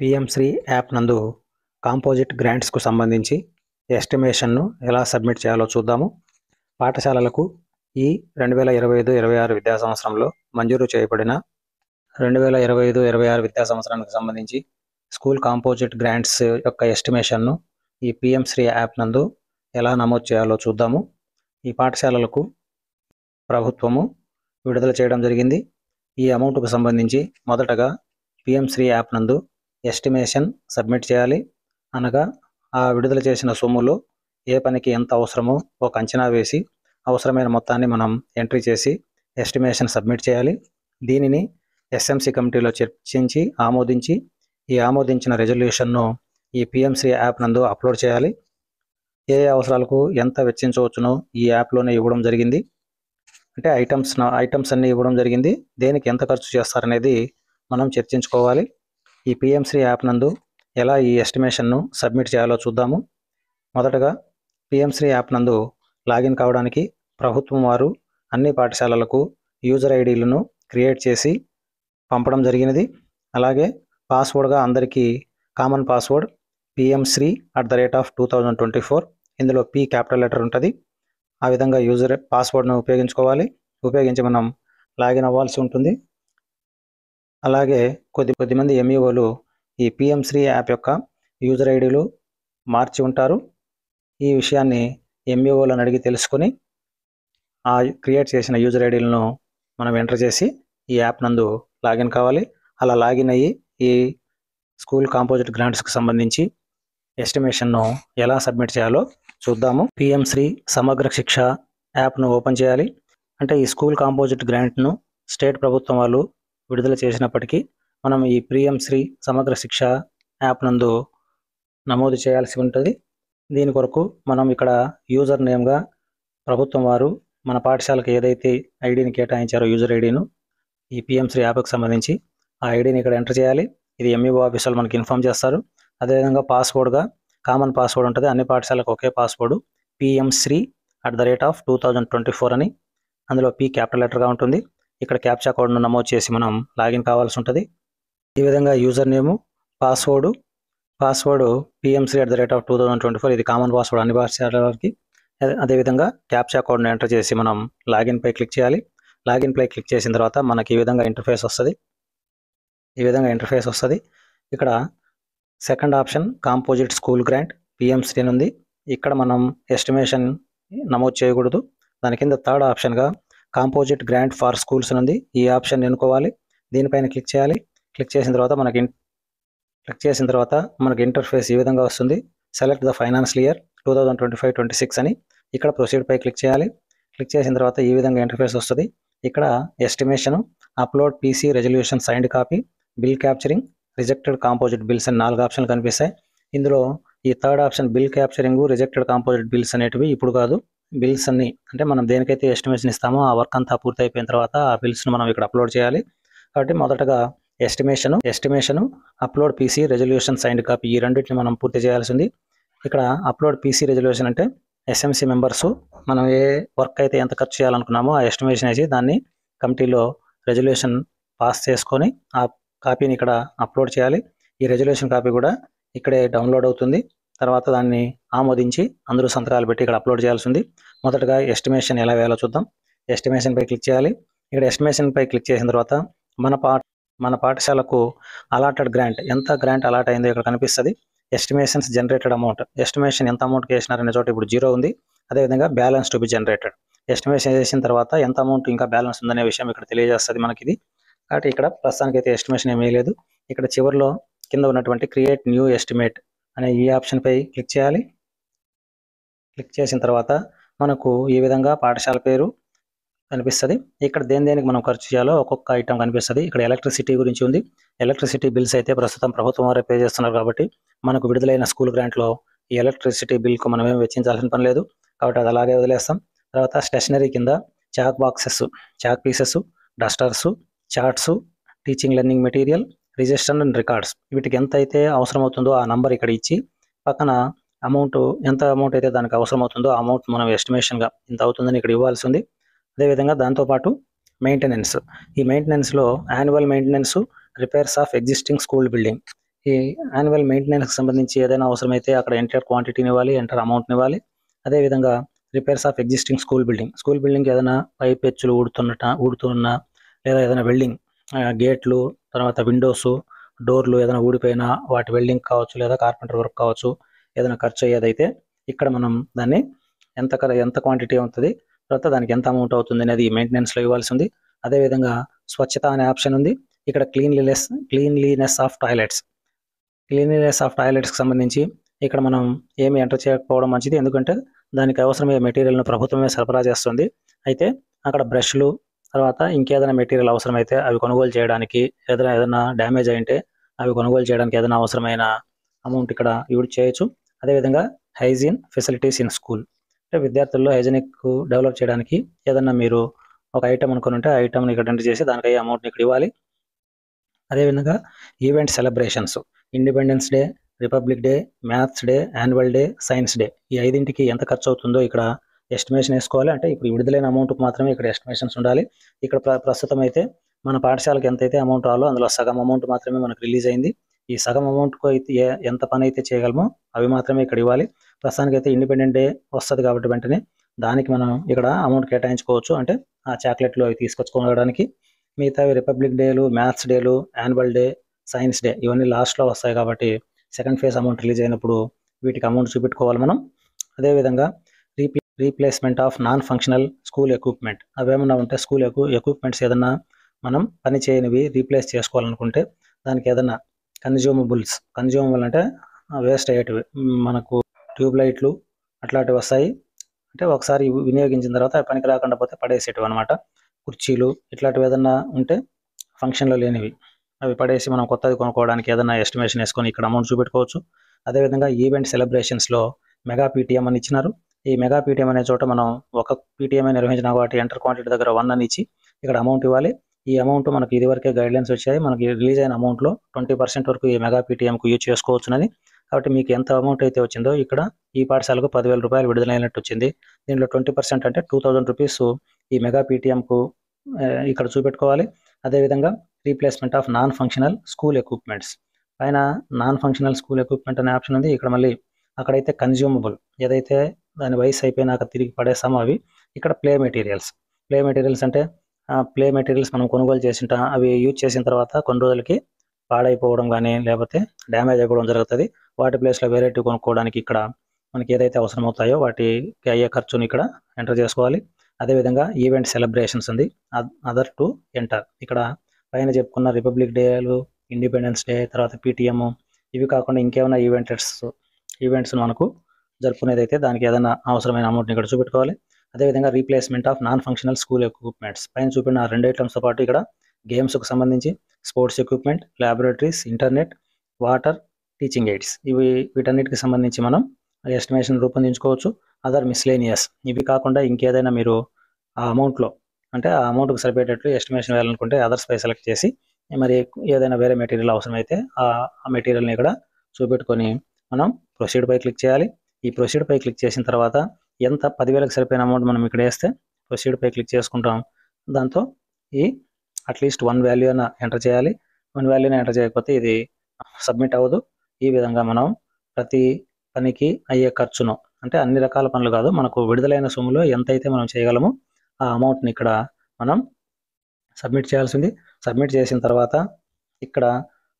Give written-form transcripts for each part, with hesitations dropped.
PM Shri app నందు composite గ్రాంట్స్కు సంబంధించి ఎస్టిమేషన్ను ఎలా సబ్మిట్ చేయాలో చూద్దాము. పాఠశాలలకు ఈ 2025-26 విద్యా సంవత్సరంలో మంజూరు చేయబడిన 2025-26 విద్యా సంవత్సరానికి సంబంధించి స్కూల్ కాంపోజిట్ గ్రాంట్స్ యొక్క ఎస్టిమేషన్ను ఈ పీఎం శ్రీ యాప్ నందు ఎలా నమోదు చేయాలో చూద్దాము. ఈ పాఠశాలలకు ప్రభుత్వము విడుదల చేయడం జరిగింది. ఈ అమౌంట్కు సంబంధించి మొదటగా పీఎం శ్రీ యాప్ నందు ఎస్టిమేషన్ సబ్మిట్ చేయాలి. అనగా ఆ విడుదల చేసిన సొమ్ములో ఏ పనికి ఎంత అవసరమో ఒక అంచనా వేసి అవసరమైన మొత్తాన్ని మనం ఎంట్రీ చేసి ఎస్టిమేషన్ సబ్మిట్ చేయాలి. దీనిని ఎస్ఎంసి కమిటీలో చర్చించి ఆమోదించి ఈ ఆమోదించిన రెజల్యూషన్ను ఈ పిఎంసి యాప్ నందు అప్లోడ్ చేయాలి. ఏ అవసరాలకు ఎంత వెచ్చించవచ్చునో ఈ యాప్లోనే ఇవ్వడం జరిగింది. అంటే ఐటమ్స్ అన్నీ ఇవ్వడం జరిగింది. దేనికి ఎంత ఖర్చు చేస్తారనేది మనం చర్చించుకోవాలి. ఈ పిఎంసి యాప్ నందు ఎలా ఈ ఎస్టిమేషన్ను సబ్మిట్ చేయాలో చూద్దాము. మొదటగా పిఎంసి యాప్ నందు లాగిన్ కావడానికి ప్రభుత్వం వారు అన్ని పాఠశాలలకు యూజర్ ఐడీలను క్రియేట్ చేసి పంపడం జరిగినది. అలాగే పాస్వర్డ్గా అందరికీ కామన్ పాస్వర్డ్ pm3@2024. ఇందులో పి క్యాపిటల్ లెటర్ ఉంటుంది. ఆ విధంగా యూజర్ పాస్వర్డ్ను ఉపయోగించి మనం లాగిన్ అవ్వాల్సి ఉంటుంది. అలాగే కొద్దిమంది ఎంఈఓలు ఈ పిఎంసి యాప్ యొక్క యూజర్ ఐడీలు మార్చి ఉంటారు. ఈ విషయాన్ని ఎంఈఓలను అడిగి తెలుసుకొని ఆ క్రియేట్ చేసిన యూజర్ ఐడీలను మనం ఎంటర్ చేసి ఈ యాప్ నందు లాగిన్ కావాలి. అలా లాగిన్ అయ్యి ఈ స్కూల్ కాంపోజిట్ గ్రాంట్స్కి సంబంధించి ఎస్టిమేషన్ను ఎలా సబ్మిట్ చేయాలో చూద్దాము. పిఎంసి సమగ్ర శిక్ష యాప్ను ఓపెన్ చేయాలి. అంటే ఈ స్కూల్ కాంపోజిట్ గ్రాంట్ను స్టేట్ ప్రభుత్వం వాళ్ళు విడుదల చేసినప్పటికీ మనం ఈ పిఎంసి సమగ్ర శిక్ష యాప్ నందు నమోదు చేయాల్సి ఉంటుంది. దీని కొరకు మనం ఇక్కడ యూజర్ నేమ్గా ప్రభుత్వం వారు మన పాఠశాలకు ఏదైతే ఐడిని కేటాయించారో యూజర్ ఐడిను ఈ పిఎంసి యాప్కి సంబంధించి ఆ ఐడిని ఇక్కడ ఎంటర్ చేయాలి. ఇది ఎంఈఓ ఆఫీసర్లు మనకి ఇన్ఫామ్ చేస్తారు. అదేవిధంగా పాస్వర్డ్గా కామన్ పాస్వర్డ్ ఉంటుంది. అన్ని పాఠశాలకు ఒకే పాస్వర్డ్ pm3@2024 అని, అందులో పి క్యాపిటల్ లెటర్గా ఉంటుంది. ఇక్కడ క్యాప్చా కోడ్ను నమోదు చేసి మనం లాగిన్ కావాల్సి ఉంటుంది. ఈ విధంగా యూజర్ నేము పాస్వర్డ్ pm3@2024 ఇది కామన్ పాస్వర్డ్ అన్ని పాఠశాలకి. అదేవిధంగా క్యాప్చా కోడ్ను ఎంటర్ చేసి మనం లాగిన్ పై క్లిక్ చేయాలి. లాగిన్ పై క్లిక్ చేసిన తర్వాత మనకి ఈ విధంగా ఇంటర్ఫేస్ వస్తుంది. ఇక్కడ second option composite school grant PMC ఉంది. ఇక్కడ మనం ఎస్టిమేషన్ నమోదు చేయకూడదు. దాని కింద థర్డ్ ఆప్షన్గా కాంపోజిట్ గ్రాంట్ ఫార్ స్కూల్స్ ఉంది. ఈ ఆప్షన్ ఎన్నుకోవాలి. దీనిపైన క్లిక్ చేయాలి. క్లిక్ చేసిన తర్వాత మనకి ఇంటర్ఫేస్ ఈ విధంగా వస్తుంది. సెలెక్ట్ ద ఫైనాన్షియల్ ఇయర్ 2025-26 అని. ఇక్కడ ప్రొసీడ్ పై క్లిక్ చేయాలి. క్లిక్ చేసిన తర్వాత ఈ విధంగా ఇంటర్ఫేస్ వస్తుంది. ఇక్కడ estimation, upload PC resolution signed copy, bill capturing, rejected composite bills అని 4 ఆప్షన్లు కనిపిస్తాయి. ఇందులో ఈ third option bill capturing, rejected composite bills అనేటివి ఇప్పుడు కాదు. బిల్స్ అన్ని అంటే మనం దేనికైతే ఎస్టిమేషన్ ఇస్తామో ఆ వర్క్ అంతా పూర్తి అయిపోయిన తర్వాత ఆ బిల్స్ను మనం ఇక్కడ అప్లోడ్ చేయాలి. కాబట్టి మొదటగా estimation, upload PC resolution signed copy ఈ రెండింటిని మనం పూర్తి చేయాల్సి ఉంది. ఇక్కడ అప్లోడ్ పీసీ రెజల్యూషన్ అంటే ఎస్ఎంసి మెంబర్స్ మనం ఏ వర్క్ అయితే ఎంత ఖర్చు చేయాలనుకున్నామో ఆ ఎస్టిమేషన్ వేసి దాన్ని కమిటీలో రెజల్యూషన్ పాస్ చేసుకొని ఆ కాపీని ఇక్కడ అప్లోడ్ చేయాలి. ఈ రెజల్యూషన్ కాపీ కూడా ఇక్కడే డౌన్లోడ్ అవుతుంది. తర్వాత దాన్ని ఆమోదించి అందరూ సంతకాలు పెట్టి ఇక్కడ అప్లోడ్ చేయాల్సి ఉంది. మొదటగా ఎస్టిమేషన్ ఎలా వేయాలో చూద్దాం. ఎస్టిమేషన్ పై క్లిక్ చేయాలి. ఇక్కడ ఎస్టిమేషన్ పై క్లిక్ చేసిన తర్వాత మన పాఠశాలకు అలాటెడ్ గ్రాంట్ ఎంత గ్రాంట్ అలాట్ అయిందో ఇక్కడ కనిపిస్తుంది. ఎస్టిమేషన్స్ జనరేటెడ్ అమౌంట్, ఎస్టిమేషన్ ఎంత అమౌంట్కి వేసినారనే చోట ఇప్పుడు 0 ఉంది. అదేవిధంగా balance to be generated, estimation చేసిన తర్వాత ఎంత అమౌంట్ ఇంకా బ్యాలెన్స్ ఉందనే విషయం ఇక్కడ తెలియజేస్తుంది మనకి ఇది. కాబట్టి ఇక్కడ ప్రస్తుతానికి అయితే ఎస్టిమేషన్ ఏమీ లేదు. ఇక్కడ చివరిలో కింద ఉన్నటువంటి క్రియేట్ న్యూ ఎస్టిమేట్ అనే ఈ ఆప్షన్పై క్లిక్ చేయాలి. క్లిక్ చేసిన తర్వాత మనకు ఈ విధంగా పాఠశాల పేరు కనిపిస్తుంది. ఇక్కడ దేనికి మనం ఖర్చు చేయాలో ఒక్కొక్క ఐటమ్ కనిపిస్తుంది. ఇక్కడ ఎలక్ట్రిసిటీ గురించి ఉంది. ఎలక్ట్రిసిటీ బిల్స్ అయితే ప్రస్తుతం ప్రభుత్వం వారే పే చేస్తున్నారు కాబట్టి మనకు విడుదలైన స్కూల్ గ్రాంట్లో ఈ ఎలక్ట్రిసిటీ బిల్కు మనం ఏం వెచ్చించాల్సిన పని లేదు. కాబట్టి అది అలాగే వదిలేస్తాం. తర్వాత స్టేషనరీ కింద chalk pieces, dusters, charts, teaching learning material, register and records వీటికి ఎంత అయితే అవసరం అవుతుందో ఆ నంబర్ ఇక్కడ ఇచ్చి పక్కన ఎంత అమౌంట్ అయితే దానికి అవసరం అవుతుందో ఆ అమౌంట్ మనం ఎస్టిమేషన్గా ఇంత అవుతుందని ఇక్కడ ఇవ్వాల్సి ఉంది. అదేవిధంగా దాంతోపాటు మెయింటెనెన్స్, ఈ మెయింటెనెన్స్లో annual maintenance, repairs of existing school building ఈ యాన్యువల్ మెయింటెనెన్స్కి సంబంధించి ఏదైనా అవసరమైతే అక్కడ ఎంటర్ క్వాంటిటీని ఇవ్వాలి, ఎంటర్ అమౌంట్ని ఇవ్వాలి. అదేవిధంగా repairs of existing school building ఏదైనా పైప్ ఎచ్చులు ఊడుతున్నా లేదా ఏదైనా వెల్డింగ్ గేట్లు, తర్వాత విండోస్, డోర్లు ఏదైనా ఊడిపోయినా వాటి వెల్డింగ్ కావచ్చు, లేదా కార్పెంటర్ వర్క్ కావచ్చు, ఏదైనా ఖర్చు అయ్యేదైతే ఇక్కడ మనం దాన్ని ఎంత క్వాంటిటీ అవుతుంది, తర్వాత దానికి ఎంత అమౌంట్ అవుతుంది అనేది మెయింటెనెన్స్లో ఇవ్వాల్సి ఉంది. అదేవిధంగా స్వచ్ఛత అనే ఆప్షన్ ఉంది. ఇక్కడ క్లీన్లీనెస్ ఆఫ్ టాయిలెట్స్కి సంబంధించి ఇక్కడ మనం ఏమి ఎంటర్ చేయకపోవడం మంచిది, ఎందుకంటే దానికి అవసరమయ్యే మెటీరియల్ను ప్రభుత్వమే సరఫరా చేస్తుంది. అయితే అక్కడ బ్రష్లు, తర్వాత ఇంకేదైనా మెటీరియల్ అవసరమైతే అవి కొనుగోలు చేయడానికి, ఏదైనా డ్యామేజ్ అయింటే అవి కొనుగోలు చేయడానికి ఏదైనా అవసరమైన అమౌంట్ ఇక్కడ యూజ్ చేయొచ్చు. అదేవిధంగా హైజీన్ ఫెసిలిటీస్ ఇన్ స్కూల్, అంటే విద్యార్థుల్లో హైజీనిక్ డెవలప్ చేయడానికి ఏదన్నా మీరు ఒక ఐటమ్ అనుకుని ఉంటే ఆ ఐటమ్ని ఇక్కడ ఎంటర్ చేసి దానికి అయ్యే అమౌంట్ని ఇక్కడ ఇవ్వాలి. అదేవిధంగా event celebrations, independence day, republic day, maths day, annual day, science day, ఈ 5ంటికి ఎంత ఖర్చు అవుతుందో ఇక్కడ ఎస్టిమేషన్ వేసుకోవాలి. అంటే ఇప్పుడు విడుదలైన అమౌంట్కి మాత్రమే ఇక్కడ ఎస్టిమేషన్స్ ఉండాలి. ఇక్కడ ప్రస్తుతం అయితే మన పాఠశాలకు ఎంతైతే అమౌంట్ రావాలో అందులో సగం అమౌంట్ మాత్రమే మనకు రిలీజ్ అయింది. ఈ సగం అమౌంట్కు అయితే ఎంత పని అయితే చేయగలమో అవి మాత్రమే ఇక్కడ ఇవ్వాలి. ప్రస్తుతానికి అయితే ఇండిపెండెంట్ డే వస్తుంది కాబట్టి వెంటనే దానికి మనం ఇక్కడ అమౌంట్ కేటాయించుకోవచ్చు, అంటే ఆ చాక్లెట్లు అవి తీసుకొచ్చుకోవడానికి. మిగతావి రిపబ్లిక్ డేలు, మ్యాథ్స్ డేలు, యాన్యువల్ డే, సైన్స్ డే ఇవన్నీ లాస్ట్లో వస్తాయి కాబట్టి సెకండ్ ఫేజ్ అమౌంట్ రిలీజ్ అయినప్పుడు వీటికి అమౌంట్ చూపెట్టుకోవాలి మనం. అదేవిధంగా replacement of non functional school equipment, అవేమన్నా ఉంటే స్కూల్ ఎక్విప్మెంట్స్ ఏదన్నా మనం పని చేయనివి రీప్లేస్ చేసుకోవాలనుకుంటే దానికి ఏదన్నా కన్జ్యూమబుల్ అంటే వేస్ట్ అయ్యేటివి, మనకు ట్యూబ్ లైట్లు అట్లాంటివి వస్తాయి, అంటే ఒకసారి వినియోగించిన తర్వాత పనికి రాకుండా పోతే పడేసేటివి అనమాట. కుర్చీలు ఇట్లాంటివి ఏదన్నా ఉంటే ఫంక్షన్లో లేనివి అవి పడేసి మనం కొత్తది కొనుక్కోవడానికి ఏదైనా ఎస్టిమేషన్ వేసుకొని ఇక్కడ అమౌంట్ చూపెట్టుకోవచ్చు. అదేవిధంగా ఈవెంట్ సెలబ్రేషన్స్లో మెగా పీటీఎం అని ఇచ్చినారు. ఈ మెగా పీటీఎం అనే చోట మనం ఒక పీటీఎం నిర్వహించిన కాబట్టి ఎంటర్ క్వాంటిటీ దగ్గర 1 అని ఇచ్చి ఇక్కడ అమౌంట్ ఇవ్వాలి. ఈ అమౌంట్ మనకి ఇదివరకే గైడ్లైన్స్ వచ్చాయి, మనకి రిలీజ్ అయిన అమౌంట్లో 20% వరకు ఈ మెగా పీటీఎంకు యూజ్ చేసుకోవచ్చునని. కాబట్టి మీకు ఎంత అమౌంట్ అయితే వచ్చిందో ఇక్కడ ఈ పాఠశాలకు 10,000 రూపాయలు విడుదలైనట్టు వచ్చింది. దీంట్లో 20% అంటే 2,000 రూపీస్ ఈ మెగా పీటీఎంకు ఇక్కడ చూపెట్టుకోవాలి. అదేవిధంగా replacement of non functional school equipments పైన నాన్ ఫంక్షనల్ స్కూల్ ఎక్విప్మెంట్ అనే ఆప్షన్ ఉంది. ఇక్కడ మళ్ళీ అక్కడైతే కన్జ్యూమబుల్, ఏదైతే దాని వయసు అయిపోయినాక తిరిగి పడేస్తామో అవి. ఇక్కడ ప్లే మెటీరియల్స్ అంటే ప్లే మెటీరియల్స్ మనం కొనుగోలు చేసింటాం, అవి యూజ్ చేసిన తర్వాత కొన్ని రోజులకి పాడైపోవడం కానీ లేకపోతే డ్యామేజ్ అయిపోవడం జరుగుతుంది. వాటి ప్లేస్లో వేరేటివి కొనుక్కోవడానికి ఇక్కడ మనకి ఏదైతే అవసరం అవుతాయో వాటికి అయ్యే ఖర్చుని ఇక్కడ ఎంటర్ చేసుకోవాలి. అదేవిధంగా ఈవెంట్ సెలబ్రేషన్స్ ఉంది, అదర్ టు ఎంటర్. ఇక్కడ పైన చెప్పుకున్న రిపబ్లిక్ డేలు, ఇండిపెండెన్స్ డే, తర్వాత పీటీఎం, ఇవి కాకుండా ఇంకేమైనా ఈవెంట్స్ మనకు జరుపుకునేది అయితే దానికి ఏదైనా అవసరమైన అమౌంట్ని ఇక్కడ చూపెట్టుకోవాలి. అదేవిధంగా replacement of non functional school equipments పైన చూపిన 2 ఐటమ్స్తో పాటు ఇక్కడ గేమ్స్కు సంబంధించి sports equipment, laboratories, internet, water, teaching AIDS, వీటన్నిటికి సంబంధించి మనం ఎస్టిమేషన్ రూపొందించుకోవచ్చు. అదర్ మిస్లేనియస్, ఇవి కాకుండా ఇంకేదైనా మీరు ఆ అమౌంట్లో అంటే ఆ అమౌంట్కి సరిపోయేటట్లు ఎస్టిమేషన్ వేయాలనుకుంటే అదర్స్ పై సెలెక్ట్ చేసి మరి ఏదైనా వేరే మెటీరియల్ అవసరమైతే ఆ మెటీరియల్ని ఇక్కడ చూపెట్టుకొని మనం ప్రొసీడ్ పై క్లిక్ చేయాలి. ఈ ప్రొసీడ్ పై క్లిక్ చేసిన తర్వాత ఎంత 10,000కి సరిపోయిన అమౌంట్ మనం ఇక్కడ వేస్తే ప్రొసీడ్ పై క్లిక్ చేసుకుంటాం. దాంతో ఈ అట్లీస్ట్ 1 వాల్యూ అయినా ఎంటర్ చేయాలి. 1 వాల్యూని ఎంటర్ చేయకపోతే ఇది సబ్మిట్ అవ్వదు. ఈ విధంగా మనం ప్రతి పనికి అయ్యే ఖర్చును, అంటే అన్ని రకాల పనులు కాదు, మనకు విడుదలైన సొమ్ములో ఎంతైతే మనం చేయగలమో ఆ అమౌంట్ని ఇక్కడ మనం సబ్మిట్ చేయాల్సింది. సబ్మిట్ చేసిన తర్వాత ఇక్కడ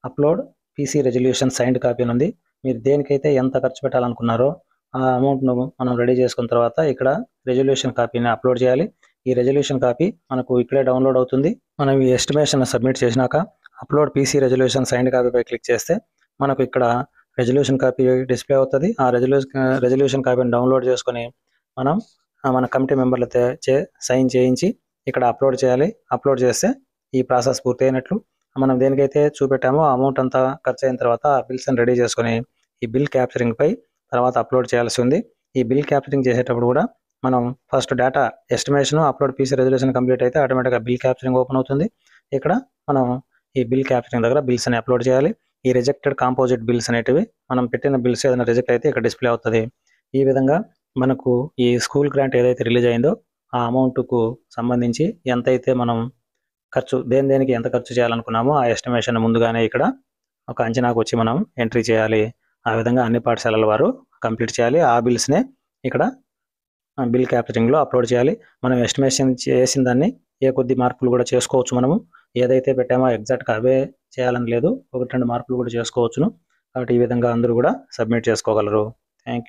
upload PC resolution signed copy ఉంది. మీరు దేనికైతే ఎంత ఖర్చు పెట్టాలనుకున్నారో ఆ అమౌంట్ను మనం రెడీ చేసుకున్న తర్వాత ఇక్కడ రెజల్యూషన్ కాపీని అప్లోడ్ చేయాలి. ఈ రెజల్యూషన్ కాపీ మనకు ఇక్కడే డౌన్లోడ్ అవుతుంది. మనం ఈ ఎస్టిమేషన్ సబ్మిట్ చేసినాక అప్లోడ్ పీసీ రెజల్యూషన్ సైన్డ్ కాపీపై క్లిక్ చేస్తే మనకు ఇక్కడ రెజల్యూషన్ కాపీ డిస్ప్లే అవుతుంది. ఆ రెజల్యూషన్ కాపీని డౌన్లోడ్ చేసుకొని మనం మన కమిటీ మెంబర్లతో సైన్ చేయించి ఇక్కడ అప్లోడ్ చేయాలి. అప్లోడ్ చేస్తే ఈ ప్రాసెస్ పూర్తయినట్లు. మనం దేనికైతే చూపెట్టామో అమౌంట్ అంతా ఖర్చు అయిన తర్వాత ఆ బిల్స్ని రెడీ చేసుకొని ఈ బిల్ క్యాప్చరింగ్ పై తర్వాత అప్లోడ్ చేయాల్సి ఉంది. ఈ బిల్ క్యాప్చరింగ్ చేసేటప్పుడు కూడా మనం first data estimation upload PC resolution complete అయితే ఆటోమేటిక్గా బిల్ క్యాప్చరింగ్ ఓపెన్ అవుతుంది. ఇక్కడ మనం ఈ బిల్ క్యాప్చరింగ్ దగ్గర బిల్స్ అని అప్లోడ్ చేయాలి. ఈ రిజెక్టెడ్ కాంపోజిట్ బిల్స్ అనేటివి మనం పెట్టిన బిల్స్ ఏదైనా రిజెక్ట్ అయితే ఇక్కడ డిస్ప్లే అవుతుంది. ఈ విధంగా మనకు ఈ స్కూల్ గ్రాంట్ ఏదైతే రిలీజ్ అయిందో ఆ అమౌంట్కు సంబంధించి ఎంతైతే మనం దేనికి ఎంత ఖర్చు చేయాలనుకున్నామో ఆ ఎస్టిమేషన్ ముందుగానే ఇక్కడ ఒక అంచనాకు వచ్చి మనం ఎంట్రీ చేయాలి. ఆ విధంగా అన్ని పాఠశాలల వారు కంప్లీట్ చేయాలి. ఆ బిల్స్నే ఇక్కడ బిల్ క్యాప్చరింగ్లో అప్లోడ్ చేయాలి. మనం ఎస్టిమేషన్ చేసిన దాన్ని కొద్ది మార్పులు కూడా చేసుకోవచ్చు. మనము ఏదైతే పెట్టామో ఎగ్జాక్ట్గా అవే చేయాలని లేదు, 1-2 మార్పులు కూడా చేసుకోవచ్చును. కాబట్టి ఈ విధంగా అందరూ కూడా సబ్మిట్ చేసుకోగలరు. Thank you.